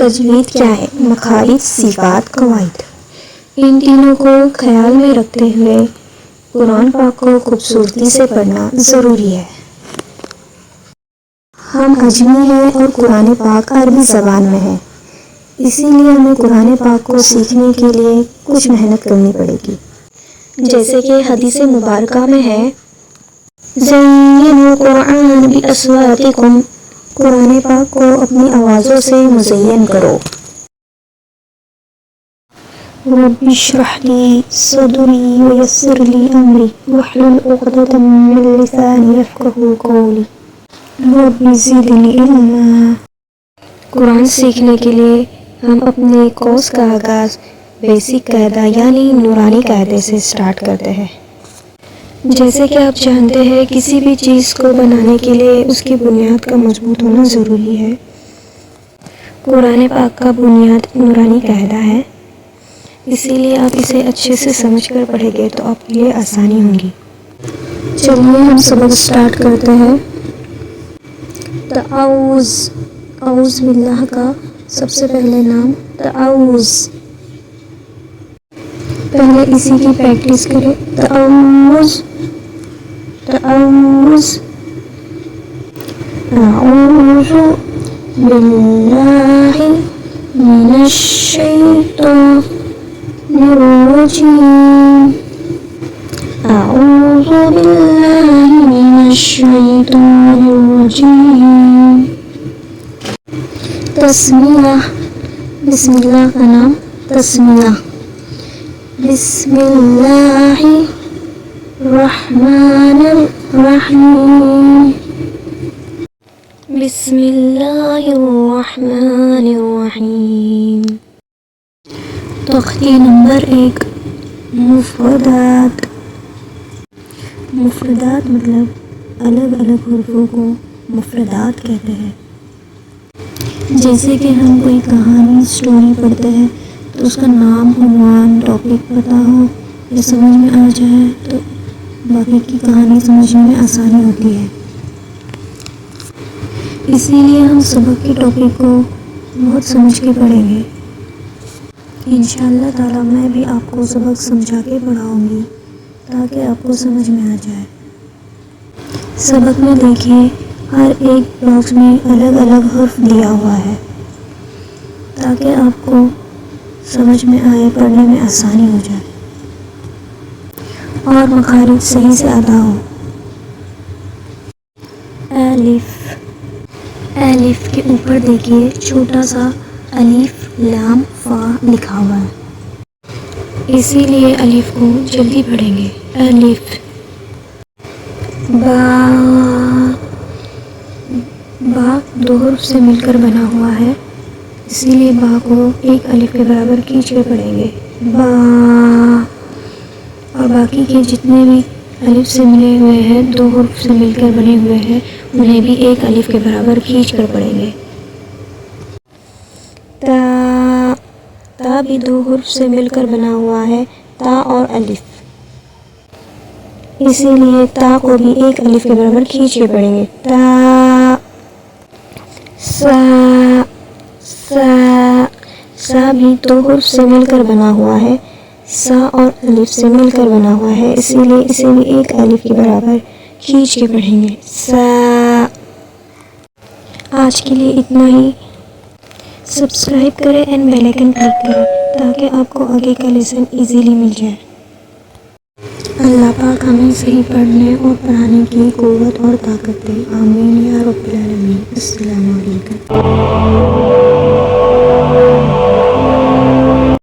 تجوید کیا ہے؟ مخارج، صفات، قواعد، ان تینوں کو خیال میں رکھتے ہوئے قرآن پاک کو خوبصورتی سے پڑھنا ضروری ہے۔ ہم اجمی ہیں اور قرآن پاک عربی زبان میں ہے، اسی لیے ہمیں قرآن پاک کو سیکھنے کے لیے کچھ محنت کرنی پڑے گی۔ جیسے کہ حدیث مبارکہ میں ہے، زینوا القرآن باصواتکم، قرآن پاک کو اپنی آوازوں سے مزین کرو۔ رب اشرح لی صدری ویسر لی امری واحلل عقدۃ من لسانی یفقہوا قولی رب زدنی علما۔ قرآن سیکھنے کے لیے ہم اپنے کورس کا آغاز بیسک قاعدہ یعنی نورانی قاعدے سے سٹارٹ کرتے ہیں۔ جیسے کہ آپ جانتے ہیں، کسی بھی چیز کو بنانے کے لیے اس کی بنیاد کا مضبوط ہونا ضروری ہے۔ قرآن پاک کا بنیاد نورانی قاعدہ ہے، اسی لیے آپ اسے اچھے سے سمجھ کر پڑھیں گے تو آپ کے لیے آسانی ہوگی۔ چلیے ہم سبق سٹارٹ کرتے ہیں۔ تعوذ، اعوذ باللہ کا سب سے پہلے نام تعوذ، پہلے اسی کی پریکٹس کریں۔ تعوذ، تعوذ، اعوذ باللہ من الشیطان الرجیم، اعوذ باللہ من الشیطان الرجیم۔ تسمیہ، بسم اللہ کا نام تسمیہ، بسم اللہ الرحمن الرحیم، بسم اللہ الرحمن الرحیم۔ تختی نمبر 1، مفردات۔ مفردات مطلب الگ الگ حروفوں کو مفردات کہتے ہیں۔ جیسے کہ ہم کوئی کہانی، سٹوری پڑھتے ہیں تو اس کا نام، عنوان، ٹاپک پتہ ہو یا سمجھ میں آ جائے تو باقی کی کہانی سمجھنے میں آسانی ہوتی ہے۔ اسی لیے ہم سبق کے ٹاپک کو بہت سمجھ کے پڑھیں گے۔ انشاءاللہ تعالیٰ میں بھی آپ کو سبق سمجھا کے پڑھاؤں گی تاکہ آپ کو سمجھ میں آ جائے۔ سبق میں دیکھیے، ہر ایک باکس میں الگ الگ حرف دیا ہوا ہے تاکہ آپ کو سمجھ میں آئے، پڑھنے میں آسانی ہو جائے اور مخارج صحیح سے ادا ہو۔ الف، الف کے اوپر دیکھیے چھوٹا سا الف لام فا لکھا ہوا ہے، اسی لیے الف کو جلدی پڑھیں گے۔ الف، با، با دو حرف سے مل کر بنا ہوا ہے، اسی لیے با کو ایک الف کے برابر کھینچ کے پڑھیں گے، با۔ اور باقی کے جتنے بھی الف سے ملے ہوئے ہیں، دو حرف سے مل کر بنے ہوئے ہیں، انہیں بھی ایک الف کے برابر کھینچ کر پڑھیں گے۔ تا، تا بھی دو حرف سے مل کر بنا ہوا ہے، تا اور الف، اسی لیے تا کو بھی ایک الف کے برابر کھینچ کے پڑھیں گے۔ تا، سا، سا، سا بھی دو حرف سے مل کر بنا ہوا ہے، سا اور الف سے مل کر بنا ہوا ہے، اسی لیے اسے بھی ایک الف کے برابر کھینچ کے پڑھیں گے، سا۔ آج کے لیے اتنا ہی۔ سبسکرائب کریں اینڈ بیل آئیکن کلک کریں تاکہ آپ کو آگے کا لیسن ایزیلی مل جائے۔ اللہ پاک ہمیں صحیح پڑھنے اور پڑھانے کی قوت اور طاقت دے، آمین یا رب العالمین۔ السلام علیکم۔